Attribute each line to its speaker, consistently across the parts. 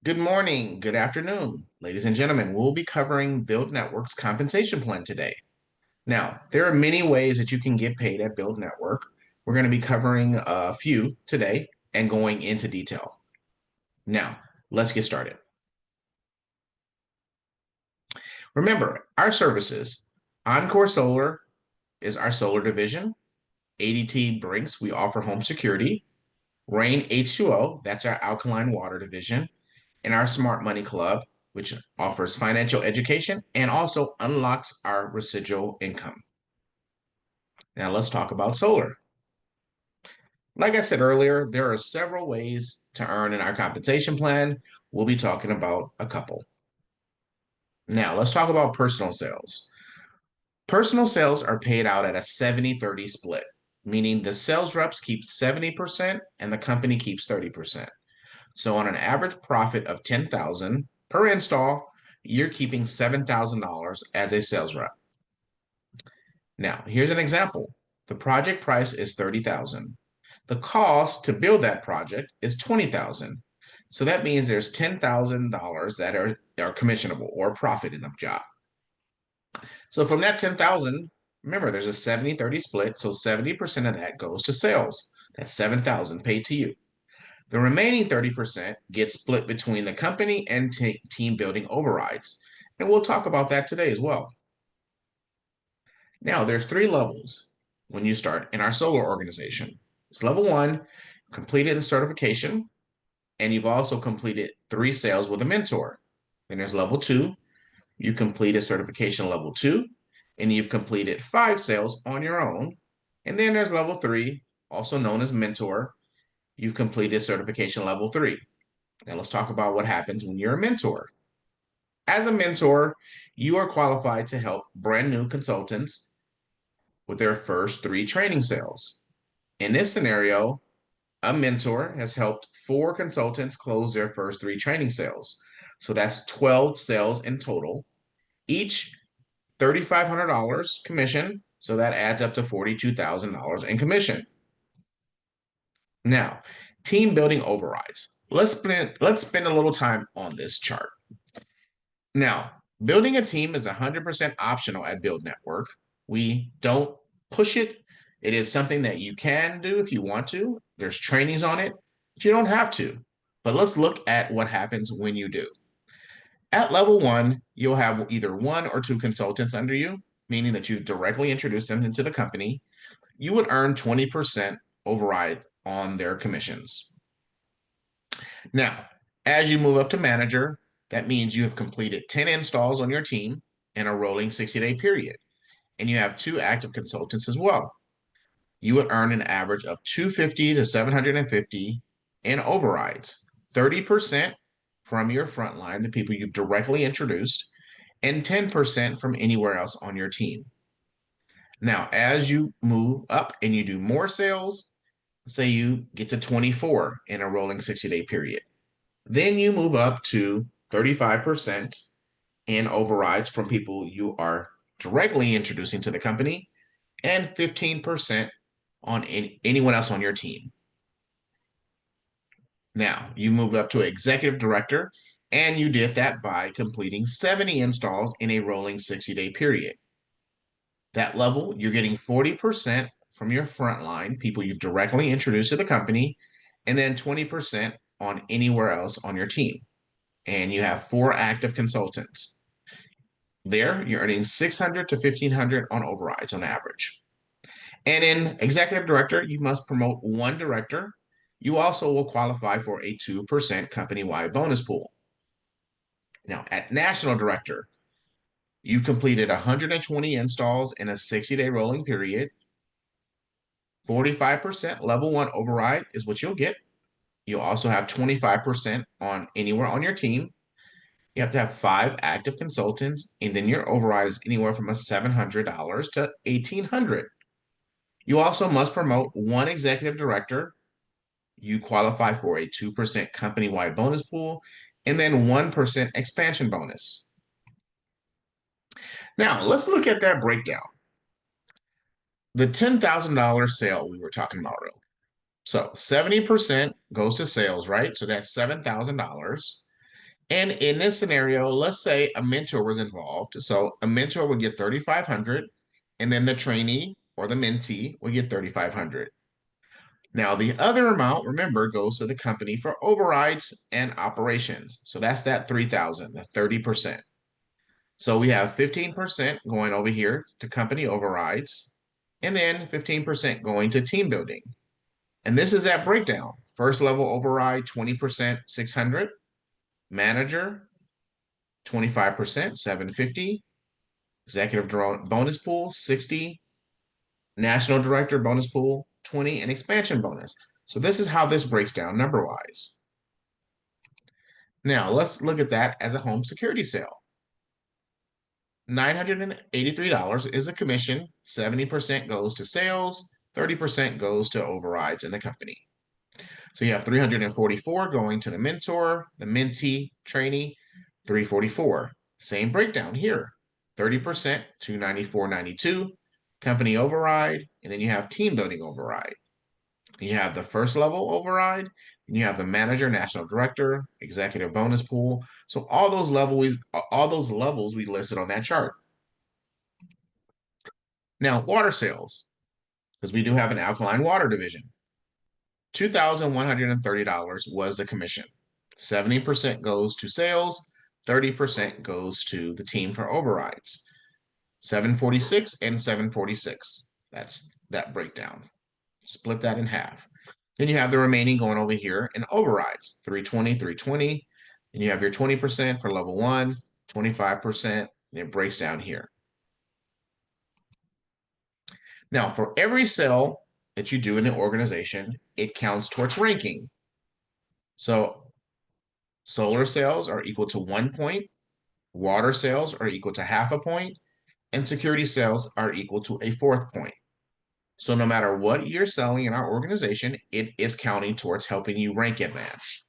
Speaker 1: Good morning, good afternoon. Ladies and gentlemen, we'll be covering BYLD Network's compensation plan today. Now, there are many ways that you can get paid at BYLD Network. We're going to be covering a few today and going into detail. Now, let's get started. Remember, our services, Encore Solar is our solar division. ADT Brinks, we offer home security. Rain H2O, that's our alkaline water division. And our Smart Money Club, which offers financial education and also unlocks our residual income. Now let's talk about solar. Like I said earlier, there are several ways to earn in our compensation plan. We'll be talking about a couple. Now let's talk about personal sales. Personal sales are paid out at a 70-30 split, meaning the sales reps keep 70% and the company keeps 30%. So on an average profit of $10,000 per install, you're keeping $7,000 as a sales rep. Now, here's an example. The project price is $30,000. The cost to build that project is $20,000. So that means there's $10,000 that are commissionable or profit in the job. So from that 10,000, remember there's a 70-30 split, so 70% of that goes to sales. That's 7,000 paid to you. The remaining 30% gets split between the company and team building overrides. And we'll talk about that today as well. Now, there's 3 levels when you start in our solar organization. It's level 1, completed the certification, and you've also completed 3 sales with a mentor. Then there's level 2, you completed certification level 2, and you've completed 5 sales on your own. And then there's level 3, also known as mentor. You've completed certification level 3. Now let's talk about what happens when you're a mentor. As a mentor, you are qualified to help brand new consultants with their first 3 training sales. In this scenario, a mentor has helped 4 consultants close their first 3 training sales. So that's 12 sales in total, each $3,500 commission. So that adds up to $42,000 in commission. Now, team building overrides. Let's spend a little time on this chart. Now, building a team is 100% optional at BYLD Network. We don't push it. It is something that you can do if you want to. There's trainings on it, but you don't have to. But let's look at what happens when you do. At level 1, you'll have either 1 or 2 consultants under you, meaning that you directly introduce them into the company. You would earn 20% override on their commissions. Now, as you move up to manager, that means you have completed 10 installs on your team in a rolling 60-day period, and you have 2 active consultants as well. You would earn an average of $250 to $750 in overrides, 30% from your frontline, the people you've directly introduced, and 10% from anywhere else on your team. Now, as you move up and you do more sales, say you get to 24 in a rolling 60-day period, then you move up to 35% in overrides from people you are directly introducing to the company and 15% on anyone else on your team. Now, you moved up to executive director, and you did that by completing 70 installs in a rolling 60-day period. That level, you're getting 40% from your frontline, people you've directly introduced to the company, and then 20% on anywhere else on your team. And you have 4 active consultants. There, you're earning $600 to $1,500 on overrides on average. And in executive director, you must promote 1 director. You also will qualify for a 2% company-wide bonus pool. Now, at national director, you completed 120 installs in a 60-day rolling period. 45% level 1 override is what you'll get. You'll also have 25% on anywhere on your team. You have to have 5 active consultants, and then your override is anywhere from $700 to $1,800. You also must promote 1 executive director. You qualify for a 2% company-wide bonus pool, and then 1% expansion bonus. Now, let's look at that breakdown. The $10,000 sale we were talking about earlier. So 70% goes to sales, right? So that's $7,000. And in this scenario, let's say a mentor was involved. So a mentor would get 3,500, and then the trainee or the mentee would get 3,500. Now, the other amount, remember, goes to the company for overrides and operations. So that's that 3,000, the 30%. So we have 15% going over here to company overrides, and then 15% going to team building. And this is that breakdown. First level override, 20%, 600. Manager, 25%, 750. Executive bonus pool, 60. National director bonus pool, 20, and expansion bonus. So this is how this breaks down number-wise. Now, let's look at that as a home security sale. $983 is a commission, 70% goes to sales, 30% goes to overrides in the company. So you have 344 going to the mentor, the mentee, trainee, 344. Same breakdown here. 30%, 294.92, company override, and then you have team building override. You have the first level override, and you have the manager, national director, executive bonus pool. So all those levels we listed on that chart. Now, water sales, because we do have an alkaline water division. $2,130 was the commission. 70% goes to sales, 30% goes to the team for overrides. 746 and 746. That's that breakdown. Split that in half. Then you have the remaining going over here in overrides, 320, 320. Then you have your 20% for level 1, 25%, and it breaks down here. Now, for every sale that you do in an organization, it counts towards ranking. So solar sales are equal to 1 point, water sales are equal to half a point, and security sales are equal to a fourth point. So no matter what you're selling in our organization, it is counting towards helping you rank advance.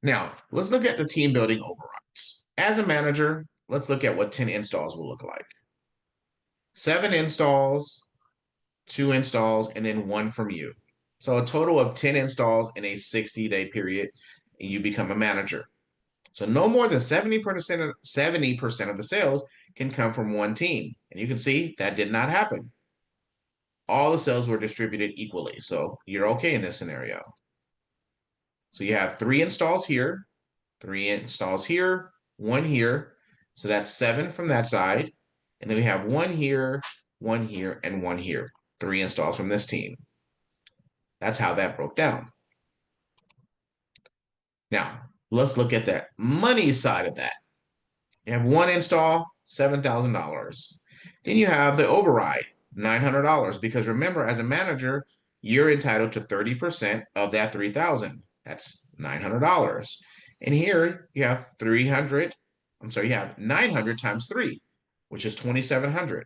Speaker 1: Now, let's look at the team building overrides. As a manager, let's look at what 10 installs will look like. 7 installs, 2 installs, and then 1 from you. So a total of 10 installs in a 60-day period, and you become a manager. So no more than 70% of the sales can come from one team. And you can see that did not happen. All the sales were distributed equally. So you're okay in this scenario. So you have 3 installs here, 3 installs here, 1 here. So that's 7 from that side. And then we have 1 here, 1 here, and 1 here. 3 installs from this team. That's how that broke down. Now, let's look at that money side of that. You have 1 install, $7,000. Then you have the override, $900. Because remember, as a manager, you're entitled to 30% of that 3,000. That's $900. And here you have 300. I'm sorry, you have 900 times 3, which is 2,700.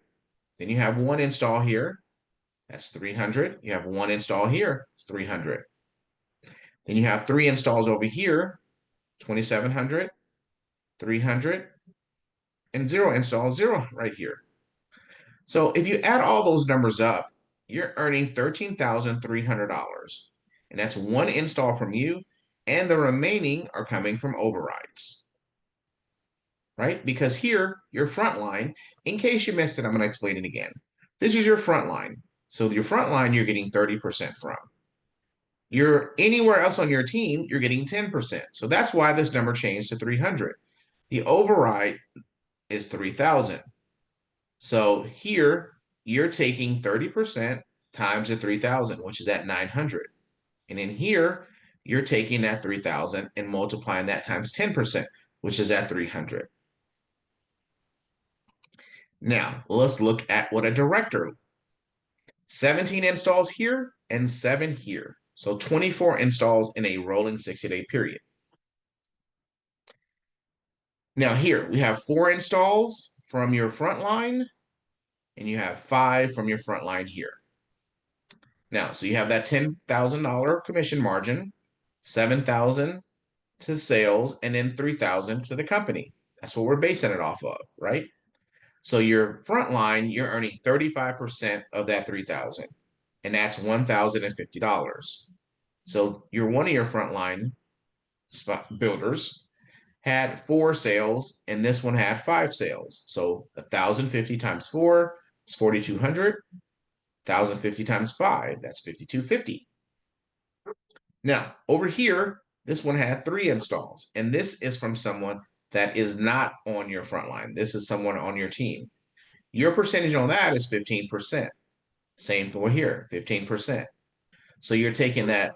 Speaker 1: Then you have 1 install here. That's 300. You have 1 install here. It's 300. Then you have 3 installs over here, 2,700, 300, and 0 installs, 0 right here. So if you add all those numbers up, you're earning $13,300. And that's 1 install from you, and the remaining are coming from overrides. Right? Because here, your front line, in case you missed it, I'm going to explain it again. This is your front line. So your front line, you're getting 30% from. You're anywhere else on your team, you're getting 10%. So that's why this number changed to 300. The override is 3,000. So here you're taking 30% times the 3,000, which is at 900. And in here, you're taking that 3,000 and multiplying that times 10%, which is at 300. Now, let's look at what a director, 17 installs here and 7 here. So 24 installs in a rolling 60-day period. Now here, we have 4 installs from your front line, and you have 5 from your front line here. Now, so you have that $10,000 commission margin, 7,000 to sales, and then 3,000 to the company. That's what we're basing it off of, right? So your front line, you're earning 35% of that 3,000, and that's $1,050. So your one of your front line builders had 4 sales, and this one had 5 sales. So 1,050 times 4 is 4,200. 1,050 times 5, that's 5,250. Now, over here, this one had 3 installs, and this is from someone that is not on your front line. This is someone on your team. Your percentage on that is 15%. Same for here, 15%. So you're taking that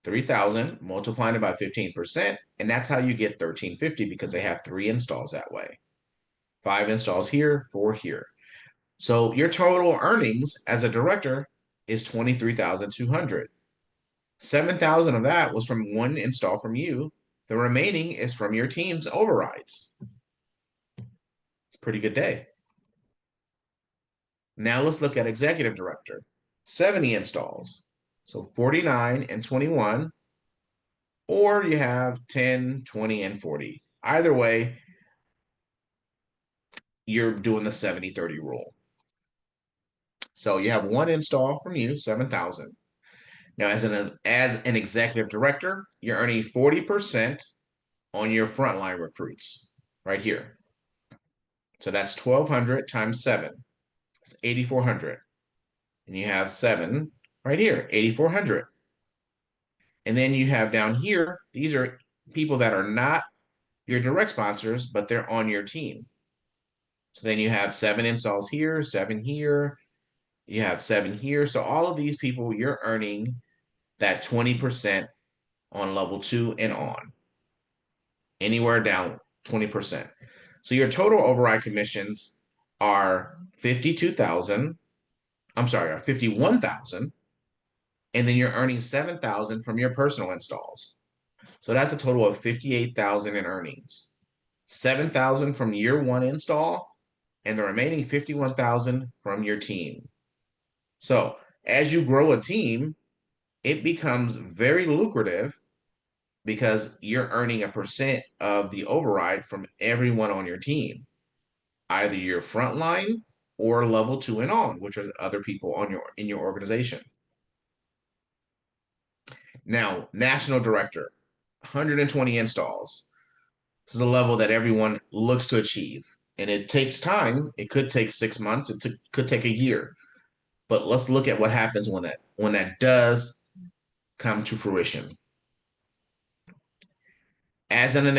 Speaker 1: 3,000, multiplying it by 15%, and that's how you get 1,350 because they have 3 installs that way. 5 installs here, 4 here. So your total earnings as a director is 23,200. 7,000 of that was from 1 install from you. The remaining is from your team's overrides. It's a pretty good day. Now let's look at executive director. 70 installs. So 49 and 21, or you have 10, 20, and 40. Either way, you're doing the 70-30 rule. So you have 1 install from you, 7,000. Now, as an executive director, you're earning 40% on your frontline recruits right here. So that's 1,200 times 7. That's 8,400. And you have 7 right here, 8,400. And then you have down here, these are people that are not your direct sponsors, but they're on your team. So then you have 7 installs here, 7 here, you have 7 here. So all of these people, you're earning that 20% on level 2 and on. Anywhere down 20%. So your total override commissions are 52,000. I'm sorry, are 51,000. And then you're earning 7,000 from your personal installs. So that's a total of 58,000 in earnings. 7,000 from year 1 install, and the remaining 51,000 from your team. So as you grow a team, it becomes very lucrative because you're earning a percent of the override from everyone on your team, either your frontline or level 2 and on, which are other people in your organization. Now, national director, 120 installs. This is a level that everyone looks to achieve, and it takes time. It could take 6 months. Could take a year. But let's look at what happens when that does come to fruition. As an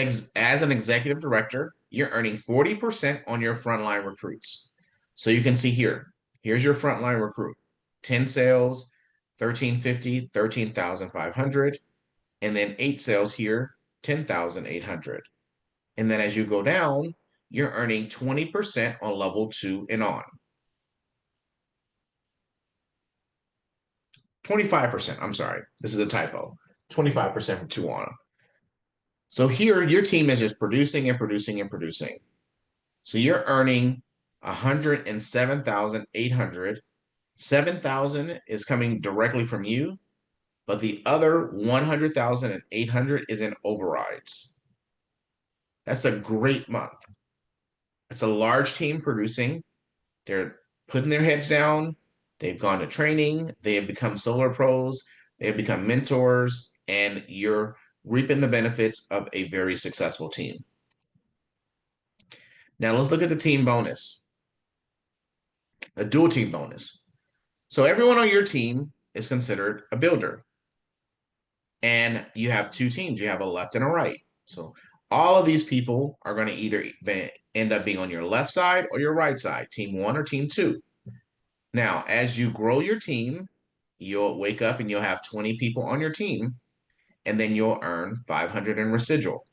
Speaker 1: executive director, you're earning 40% on your frontline recruits. So you can see here, here's your frontline recruit, 10 sales, 1,350, 13,500, and then 8 sales here, 10,800. And then as you go down, you're earning 20% on level 2 and on. 25%, I'm sorry, this is a typo. 25% from 2 on. So here, your team is just producing and producing and producing. So you're earning 107,800. 7,000 is coming directly from you, but the other 100,800 is in overrides. That's a great month. It's a large team producing. They're putting their heads down. They've gone to training. They have become solar pros. They have become mentors, and you're reaping the benefits of a very successful team. Now let's look at the team bonus, a dual team bonus. So everyone on your team is considered a builder. And you have 2 teams. You have a left and a right. So all of these people are going to either end up being on your left side or your right side, team 1 or team 2. Now, as you grow your team, you'll wake up and you'll have 20 people on your team, and then you'll earn 500 in residual.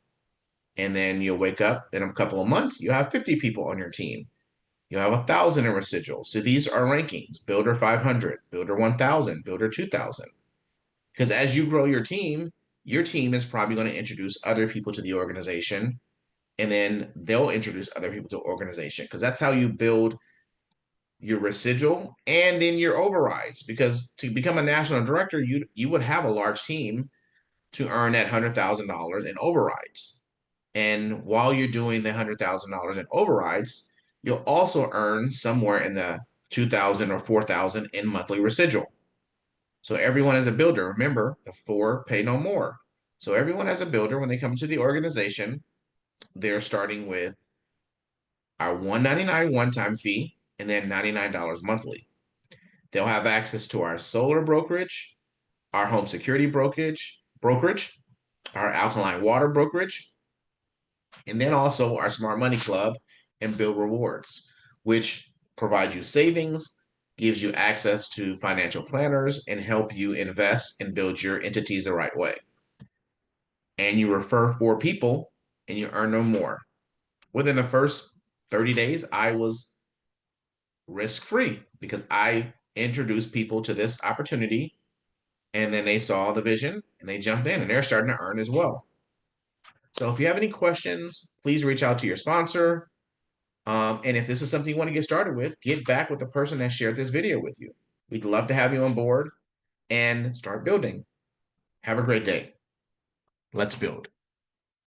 Speaker 1: And then you'll wake up in a couple of months, you have 50 people on your team. You have 1,000 in residual. So these are rankings: builder 500, builder 1,000, builder 2,000. Because as you grow your team is probably going to introduce other people to the organization, and then they'll introduce other people to the organization, because that's how you build your residual and then your overrides. Because to become a national director, you would have a large team to earn that $100,000 in overrides. And while you're doing the $100,000 in overrides, you'll also earn somewhere in the 2,000 or 4,000 in monthly residual. So everyone is a builder. Remember, the 4 pay no more. So everyone as a builder, when they come to the organization, they're starting with our $199 one-time fee and then $99 monthly. They'll have access to our solar brokerage, our home security brokerage, our alkaline water brokerage, and then also our smart money club and build rewards, which provides you savings, gives you access to financial planners, and help you invest and build your entities the right way. And you refer 4 people and you earn no more. Within the first 30 days, I was risk-free because I introduced people to this opportunity, and then they saw the vision and they jumped in and they're starting to earn as well. So if you have any questions, please reach out to your sponsor. And if this is something you want to get started with, get back with the person that shared this video with you. We'd love to have you on board and start building. Have a great day. Let's build.